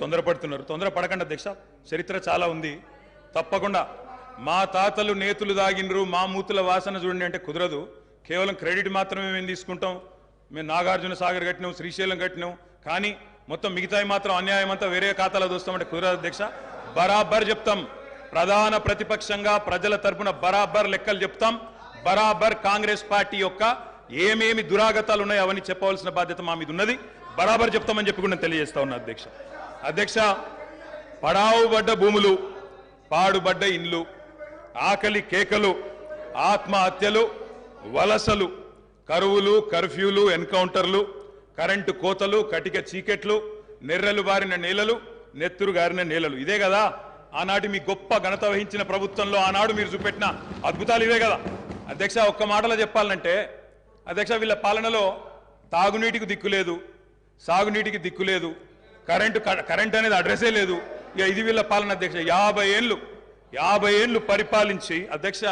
తొందరపడుతున్నారు. తొందరపడకండి అధ్యక్ష, చరిత్ర చాలా ఉంది. తప్పకుండా మా తాతలు నేతులు దాగినరు, మా మూతుల వాసన చూడండి అంటే కుదరదు. కేవలం క్రెడిట్ మాత్రమే మేము తీసుకుంటాం. మేము నాగార్జున సాగర్ కట్టినాం, శ్రీశైలం కట్టినాం, కానీ మొత్తం మిగతాయి మాత్రం అన్యాయం అంతా వేరే ఖాతాలో దోస్తామంటే కుదరదు అధ్యక్ష. బరాబర్ చెప్తాం. ప్రధాన ప్రతిపక్షంగా ప్రజల తరపున బరాబర్ లెక్కలు చెప్తాం. బరాబర్ కాంగ్రెస్ పార్టీ యొక్క ఏమేమి దురాగతాలు ఉన్నాయో అవన్నీ చెప్పవలసిన బాధ్యత మా మీద ఉన్నది. బరాబర్ చెప్తామని చెప్పి కూడా నేను తెలియజేస్తా ఉన్నా అధ్యక్ష. అధ్యక్ష, పడావుబడ్డ భూములు, పాడుబడ్డ ఇండ్లు, ఆకలి కేకలు, ఆత్మహత్యలు, వలసలు, కరువులు, కర్ఫ్యూలు, ఎన్కౌంటర్లు, కరెంటు కోతలు, కటిక చీకెట్లు, నెర్రెలు బారిన నేలలు, నెత్తురు గారిన నేలలు. ఇదే కదా ఆనాటి మీ గొప్ప ఘనత వహించిన ప్రభుత్వంలో ఆనాడు మీరు చూపెట్టిన అద్భుతాలు ఇవే కదా అధ్యక్ష. ఒక్క మాటలో చెప్పాలంటే అధ్యక్ష, వీళ్ళ పాలనలో తాగునీటికి దిక్కులేదు, సాగునీటికి దిక్కులేదు, కరెంట్ అనేది అడ్రస్సే లేదు. ఇక ఇది వీళ్ళ పాలన అధ్యక్ష. 50 ఏళ్ళు పరిపాలించి అధ్యక్ష,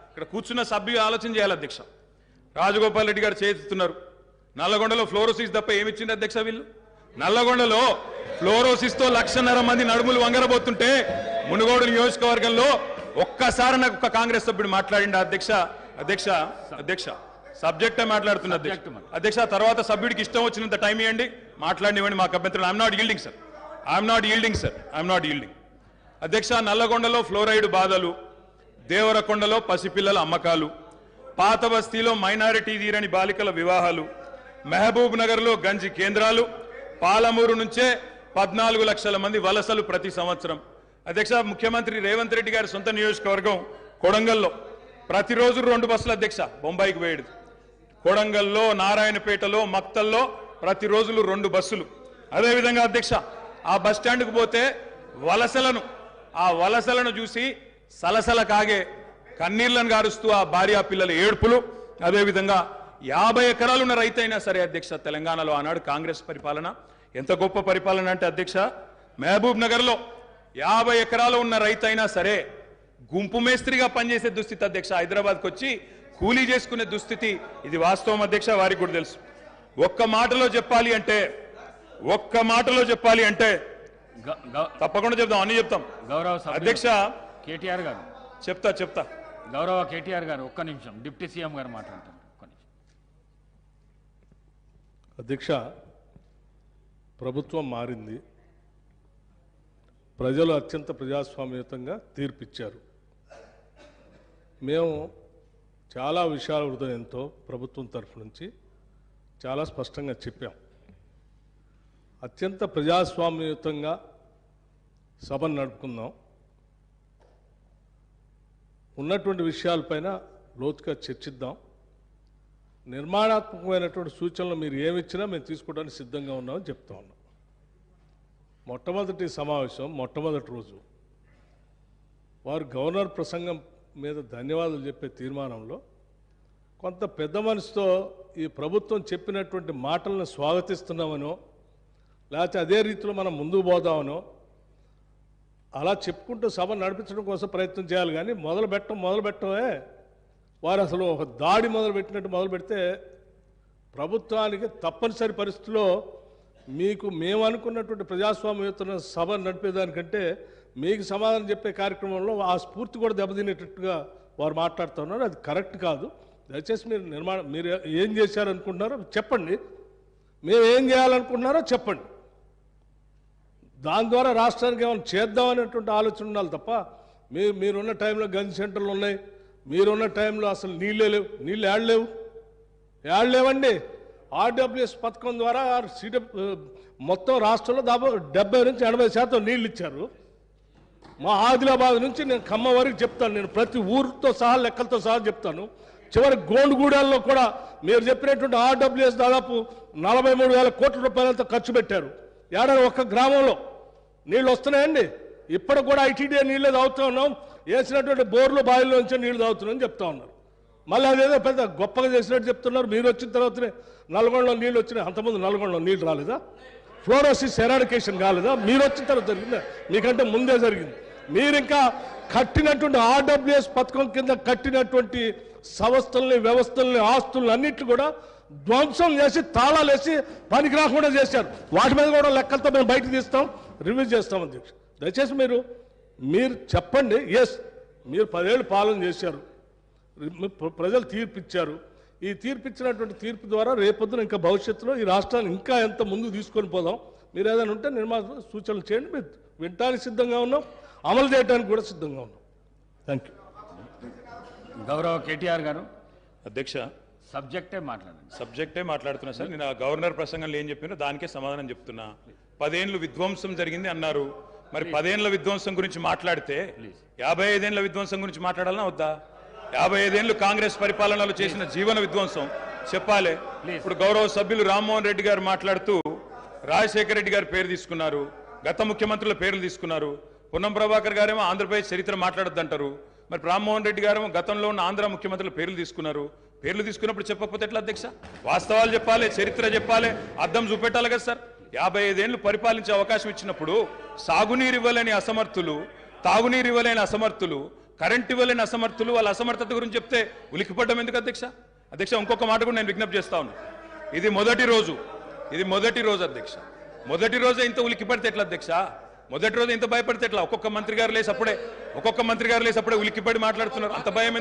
ఇక్కడ కూర్చున్న సభ్యులు ఆలోచన చేయాలి అధ్యక్ష. రాజగోపాల్ రెడ్డి గారు చేస్తున్నారు. నల్లగొండలో ఫ్లోరోసిస్ తప్ప ఏమిచ్చింది అధ్యక్ష వీళ్ళు? నల్లగొండలో ఫ్లోరోసిస్తో 1,50,000 మంది నడుములు వంగరబోతుంటే మునుగోడు నియోజకవర్గంలో ఒక్కసారి నాకు ఒక కాంగ్రెస్ సభ్యుడు మాట్లాడిండు అధ్యక్ష. అధ్యక్ష అధ్యక్ష సబ్జెక్టే మాట్లాడుతున్న అధ్యక్ష. తర్వాత సభ్యుడికి ఇష్టం వచ్చినంత టైం ఇవ్వండి, మాట్లాడినివ్వండి, మాకు అభ్యంతరం. I'm not yielding sir, I'm not yielding. అధ్యక్ష, నల్లగొండలో ఫ్లోరైడ్ బాధలు, దేవరకొండలో పసిపిల్లల అమ్మకాలు, పాత బస్తీలో మైనారిటీ తీరని బాలికల వివాహాలు, మహబూబ్ నగర్లో గంజి కేంద్రాలు, పాలమూరు నుంచే 14 లక్షల మంది వలసలు ప్రతి సంవత్సరం. అధ్యక్ష, ముఖ్యమంత్రి రేవంత్ రెడ్డి గారి సొంత నియోజకవర్గం కొడంగల్లో ప్రతిరోజు 2 బస్సులు అధ్యక్ష బొంబాయికి పోయేది. కొడంగల్లో, నారాయణపేటలో, మక్తల్లో ప్రతిరోజులు 2 బస్సులు. అదేవిధంగా అధ్యక్ష, ఆ బస్ స్టాండ్కు పోతే ఆ వలసలను చూసి సలసల కాగే కన్నీళ్లను గారుస్తూ ఆ భార్యా పిల్లల ఏడుపులు. అదేవిధంగా 50 ఎకరాలు ఉన్న రైతైనా సరే అధ్యక్ష, తెలంగాణలో ఆనాడు కాంగ్రెస్ పరిపాలన ఎంత గొప్ప పరిపాలన అంటే అధ్యక్ష, మహబూబ్ నగర్లో 50 ఎకరాలు ఉన్న రైతైనా సరే గుంపు మేస్త్రిగా పనిచేసే దుస్థితి అధ్యక్ష. హైదరాబాద్కి వచ్చి కూలీ చేసుకునే దుస్థితి. ఇది వాస్తవం అధ్యక్ష, వారికి కూడా తెలుసు. ఒక్క మాటలో చెప్పాలి అంటే తప్పకుండా చెప్తాం, అన్ని చెప్తాం. గౌరవ అధ్యక్ష కేటీఆర్ గారు చెప్తా. గౌరవ కేటీఆర్ గారు ఒక్క నిమిషం, డిప్యూటీ సీఎం గారు మాట్లాడతారు. ఒక్క నిమిషం. అధ్యక్ష, ప్రభుత్వం మారింది, ప్రజలు అత్యంత ప్రజాస్వామ్యయుతంగా తీర్పిచ్చారు. మేము చాలా విషయాల హృదయంతో ప్రభుత్వం తరఫు నుంచి చాలా స్పష్టంగా చెప్పాం. అత్యంత ప్రజాస్వామ్యయుతంగా సభను నడుపుకుందాం, ఉన్నటువంటి విషయాలపైన లోతుగా చర్చిద్దాం, నిర్మాణాత్మకమైనటువంటి సూచనలు మీరు ఏమిచ్చినా మేము తీసుకోవడానికి సిద్ధంగా ఉన్నామని చెప్తా ఉన్నాం. మొట్టమొదటి సమావేశం, మొట్టమొదటి రోజు వారు గవర్నర్ ప్రసంగం మీద ధన్యవాదాలు చెప్పే తీర్మానంలో కొంత పెద్ద మనసుతో ఈ ప్రభుత్వం చెప్పినటువంటి మాటలను స్వాగతిస్తున్నామనో, లేకపోతే అదే రీతిలో మనం ముందుకు పోదామనో అలా చెప్పుకుంటూ సభ నడిపించడం కోసం ప్రయత్నం చేయాలి. కానీ మొదలు పెట్టమే వారు అసలు ఒక దాడి మొదలుపెట్టినట్టు మొదలు పెడితే ప్రభుత్వానికి తప్పనిసరి పరిస్థితిలో మేము అనుకున్నటువంటి ప్రజాస్వామ్యయుత సభ నడిపేదానికంటే మీకు సమాధానం చెప్పే కార్యక్రమంలో ఆ స్ఫూర్తి కూడా దెబ్బతినేటట్టుగా వారు మాట్లాడుతున్నారు. అది కరెక్ట్ కాదు. దయచేసి మీరు ఏం చేశారనుకుంటున్నారో చెప్పండి, మేము ఏం చేయాలనుకుంటున్నారో చెప్పండి. దాని ద్వారా రాష్ట్రానికి ఏమైనా చేద్దామనేటువంటి ఆలోచన ఉండాలి తప్ప మీరున్న టైంలో గన్ సెంటర్లు ఉన్నాయి, మీరున్న టైంలో అసలు నీళ్ళే లేవు. నీళ్ళు ఏడలేవండి. ఆర్డబ్ల్యూఎస్ పథకం ద్వారా మొత్తం రాష్ట్రంలో దాదాపు 70 నుంచి 80% నీళ్ళు ఇచ్చారు. మా ఆదిలాబాద్ నుంచి నేను ఖమ్మం వరకు చెప్తాను, నేను ప్రతి ఊరితో సహా లెక్కలతో సహా చెప్తాను. చివరి గోండుగూడల్లో కూడా మీరు చెప్పినటువంటి ఆర్డబ్ల్యూఎస్ దాదాపు 43,000 కోట్ల రూపాయలతో ఖర్చు పెట్టారు. ఏడాది ఒక్క గ్రామంలో నీళ్ళు వస్తున్నాయండి. ఇప్పటికి కూడా ఐటీడీ నీళ్ళే తాగుతూ ఉన్నాం, వేసినటువంటి బోర్లు బావిల్లో నుంచి నీళ్లు తాగుతున్నామని చెప్తా ఉన్నారు. మళ్ళీ అదేదో పెద్ద గొప్పగా చేసినట్టు చెప్తున్నారు. మీరు వచ్చిన తర్వాతనే నల్గొండలో నీళ్ళు వచ్చినాయి, అంతకుముందు నల్గొండలో నీళ్ళు రాలేదా? ఫ్లోరోసిస్ ఎరాడికేషన్ కాలేదా? మీరు వచ్చిన తర్వాత జరిగిందా? మీకంటే ముందే జరిగింది. మీరు ఇంకా కట్టినటువంటి ఆర్డబ్ల్యూఎస్ పథకం కింద కట్టినటువంటి సంస్థల్ని, వ్యవస్థల్ని, ఆస్తుల్ని అన్నిట్లు కూడా ధ్వంసం చేసి తాళాలు వేసి పనికి రాకుండా చేశారు. వాటి మీద కూడా లెక్కలతో మేము బయటకు తీస్తాం. రివ్యూ చేస్తాం అధ్యక్ష. దయచేసి మీరు చెప్పండి. ఎస్, మీరు 10 ఏళ్ళు పాలన చేశారు, ప్రజలు తీర్పు ఇచ్చారు. ఈ తీర్పు ఇచ్చినటువంటి తీర్పు ద్వారా రేపొద్దున ఇంకా భవిష్యత్తులో ఈ రాష్ట్రాన్ని ఇంకా ఎంత ముందుకు తీసుకొని పోదాం. మీరు ఏదైనా ఉంటే నిర్మాణ సూచనలు చేయండి. మీరు వినటానికి సిద్ధంగా ఉన్నాం, అమలు చేయడానికి కూడా సిద్ధంగా ఉన్నాం. Thank you. గౌరవ కేటీఆర్ గారు అధ్యక్ష, సబ్జెక్టే మాట్లాడుతున్నా సార్. నేను ఆ గవర్నర్ ప్రసంగంలో ఏం చెప్పినో దానికే సమాధానం చెప్తున్నా. 10 ఏళ్ళు విధ్వంసం జరిగింది అన్నారు. మరి 10 ఏళ్ల విధ్వంసం గురించి మాట్లాడితే 55 ఏళ్ల విధ్వంసం గురించి మాట్లాడాలన్నా వద్దా? 55 ఏళ్లు కాంగ్రెస్ పరిపాలనలో చేసిన జీవన విధ్వంసం చెప్పాలి. ఇప్పుడు గౌరవ సభ్యులు రామ్మోహన్ రెడ్డి గారు మాట్లాడుతూ రాజశేఖర రెడ్డి గారి పేరు తీసుకున్నారు, గత ముఖ్యమంత్రుల పేర్లు తీసుకున్నారు. పొన్నం ప్రభాకర్ గారేమో ఆంధ్రప్రదేశ్ చరిత్ర మాట్లాడొద్దంటారు. మరి రామ్మోహన్ రెడ్డి గారేమో గతంలో ఉన్న ఆంధ్ర ముఖ్యమంత్రుల పేర్లు తీసుకున్నారు. పేర్లు తీసుకున్నప్పుడు చెప్పకపోతే ఎట్లా అధ్యక్ష? వాస్తవాలు చెప్పాలి, చరిత్ర చెప్పాలి, అద్దం చూపెట్టాలి కదా సార్. 55 ఏళ్లు పరిపాలించే అవకాశం ఇచ్చినప్పుడు సాగునీరు ఇవ్వలేని అసమర్థులు, తాగునీరు ఇవ్వలేని అసమర్థులు, కరెంట్ ఇవ్వలేని అసమర్థులు వాళ్ళ అసమర్థత గురించి చెప్తే ఉలికిపడ్డం ఎందుకు అధ్యక్ష? అధ్యక్ష, ఇంకొక మాట కూడా నేను విజ్ఞప్తి చేస్తా ఉన్నా. ఇది మొదటి రోజు అధ్యక్ష. మొదటి రోజే ఇంత ఉలికిపడితే ఎట్లా అధ్యక్ష? మొదటి రోజు ఇంత భయపడితే ఎట్లా? ఒక్కొక్క మంత్రి గారు లేసి అప్పుడే ఉలికిపడి మాట్లాడుతున్నారు. అంత భయం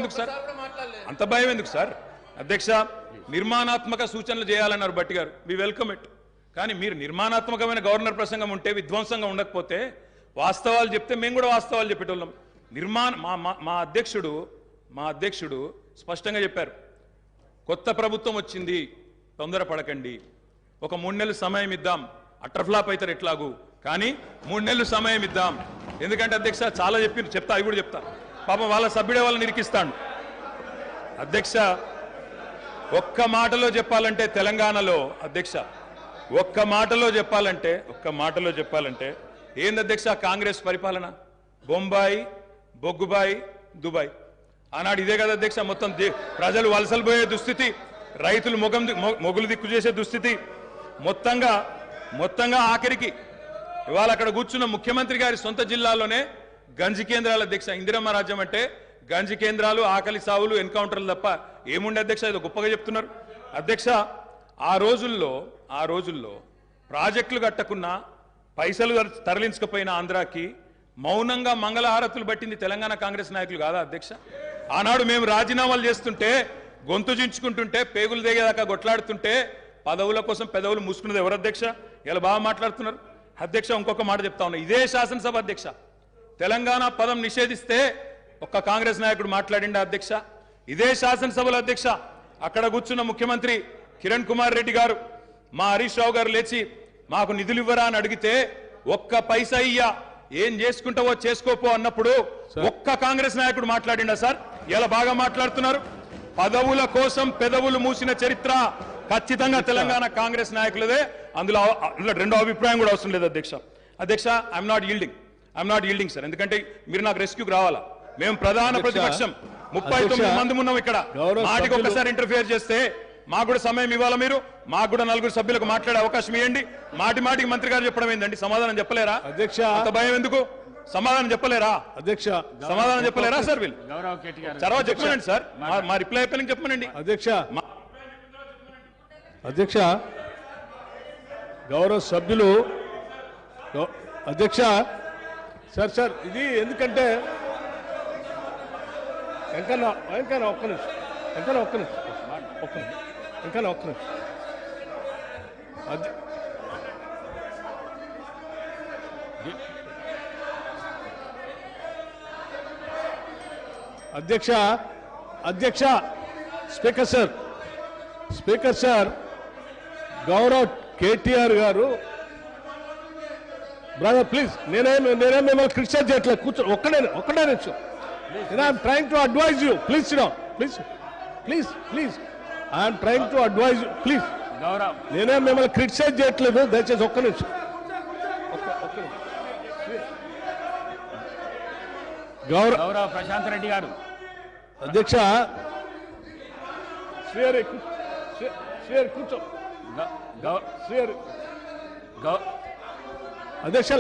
ఎందుకు సార్? అధ్యక్ష, నిర్మాణాత్మక సూచనలు చేయాలన్నారు భట్టి గారు, వి వెల్కమ్ ఇట్. కానీ మీరు నిర్మాణాత్మకమైన గవర్నర్ ప్రసంగం ఉంటే, విధ్వంసంగా ఉండకపోతే వాస్తవాలు చెప్తే మేము కూడా వాస్తవాలు చెప్పేటోళ్ళం. మా అధ్యక్షుడు స్పష్టంగా చెప్పారు, కొత్త ప్రభుత్వం వచ్చింది, తొందరపడకండి, ఒక 3 నెలలు సమయం ఇద్దాం, అట్రఫ్లాప్ అవుతారు ఎట్లాగూ, కానీ 3 నెలలు సమయం ఇద్దాం. ఎందుకంటే అధ్యక్ష చాలా చెప్తా, అవి కూడా చెప్తా. పాపం వాళ్ళ సభ్యుడే వాళ్ళని నిరికిస్తాడు. అధ్యక్ష, ఒక్క మాటలో చెప్పాలంటే తెలంగాణలో అధ్యక్ష, ఒక్క మాటలో చెప్పాలంటే ఏంది అధ్యక్ష కాంగ్రెస్ పరిపాలన? బొంబాయి, బొగ్గుబాయి, దుబాయ్. ఆనాడు ఇదే కదా అధ్యక్ష. మొత్తం ప్రజలు వలసలు పోయే దుస్థితి, రైతులు మొగులు దిక్కు చేసే దుస్థితి, మొత్తంగా ఆఖరికి ఇవాళ అక్కడ కూర్చున్న ముఖ్యమంత్రి గారి సొంత జిల్లాలోనే గంజి కేంద్రాల అధ్యక్ష. ఇందిరమ్మ రాజ్యం అంటే గంజి కేంద్రాలు, ఆకలి సావులు, ఎన్కౌంటర్లు తప్ప ఏముండే అధ్యక్ష? ఇది గొప్పగా చెప్తున్నారు అధ్యక్ష. ఆ రోజుల్లో ప్రాజెక్టులు కట్టకున్నా, పైసలు తరలించకపోయిన ఆంధ్రాకి మౌనంగా మంగళహారతులు పట్టింది తెలంగాణ కాంగ్రెస్ నాయకులు కాదా అధ్యక్ష? ఆనాడు మేము రాజీనామాలు చేస్తుంటే, గొంతు చించుకుంటుంటే, పేగులు దిగేదాకా కొట్లాడుతుంటే, పదవుల కోసం పెదవులు మూసుకున్నది ఎవరు అధ్యక్ష? ఇలా బాగా మాట్లాడుతున్నారు అధ్యక్ష. ఇంకొక మాట చెప్తా ఉన్నా, ఇదే శాసనసభ అధ్యక్ష, తెలంగాణ పదం నిషేధిస్తే ఒక్క కాంగ్రెస్ నాయకుడు మాట్లాడిండా అధ్యక్ష? ఇదే శాసనసభలో అధ్యక్ష, అక్కడ కూర్చున్న ముఖ్యమంత్రి కిరణ్ కుమార్ రెడ్డి గారు, మా హరీష్ రావు గారు లేచి మాకు నిధులు ఇవ్వరా అని అడిగితే, ఒక్క పైసా ఇయ్యా, ఏం చేసుకుంటావో చేసుకోపో అన్నప్పుడు ఒక్క కాంగ్రెస్ నాయకుడు మాట్లాడిండా సార్? ఇలా బాగా మాట్లాడుతున్నారు. పదవుల కోసం పెదవులు మూసిన చరిత్ర ఖచ్చితంగా తెలంగాణ కాంగ్రెస్ నాయకులదే. అందులో రెండో అభిప్రాయం కూడా అవసరం లేదు అధ్యక్ష. I'm not yielding sir. ఎందుకంటే మీరు నాకు రెస్క్యూకి రావాలా. మేము ప్రధాన ప్రతిపక్షం, 39 మంది ఉన్నాం ఇక్కడ. మాటికి ఒక్కసారి ఇంటర్ఫియర్ చేస్తే మాకు కూడా సమయం ఇవ్వాలా. మీరు మాకు కూడా 4 సభ్యులకు మాట్లాడే అవకాశం ఇవ్వండి. మాటికి మంత్రి గారు చెప్పడం ఏంటండి? సమాధానం చెప్పలేరా అధ్యక్ష? అంత భయం ఎందుకు? సమాధానం చెప్పలేరా అధ్యక్ష? సమాధానం చెప్పలేరా సార్? వీళ్ళు చరవా చెప్పమనండి సార్, మా రిప్లై అయిపోయిన చెప్పమనండి అధ్యక్ష. గౌరవ సభ్యులు అధ్యక్ష. సార్ ఇది ఎందుకంటే ఒక్క నిమిషం అధ్యక్ష. స్పీకర్ సార్, గౌరవ్ కేటీఆర్ గారు, బ్రదర్ ప్లీజ్, నేనేం మిమ్మల్ని క్రిటిసైజ్ చేయట్లేదు, కూర్చో. ఒక్కడే నిమిషం. I'm trying to advise you, please sit down, please. I'm trying to advise you, please. నేనేం మిమ్మల్ని క్రిటిసైజ్ చేయట్లేదు, దయచేసి ఒక్క నిమిషం. గౌరవ ప్రశాంత్ రెడ్డి గారు అధ్యక్ష. కూర్చో అధ్యక్ష.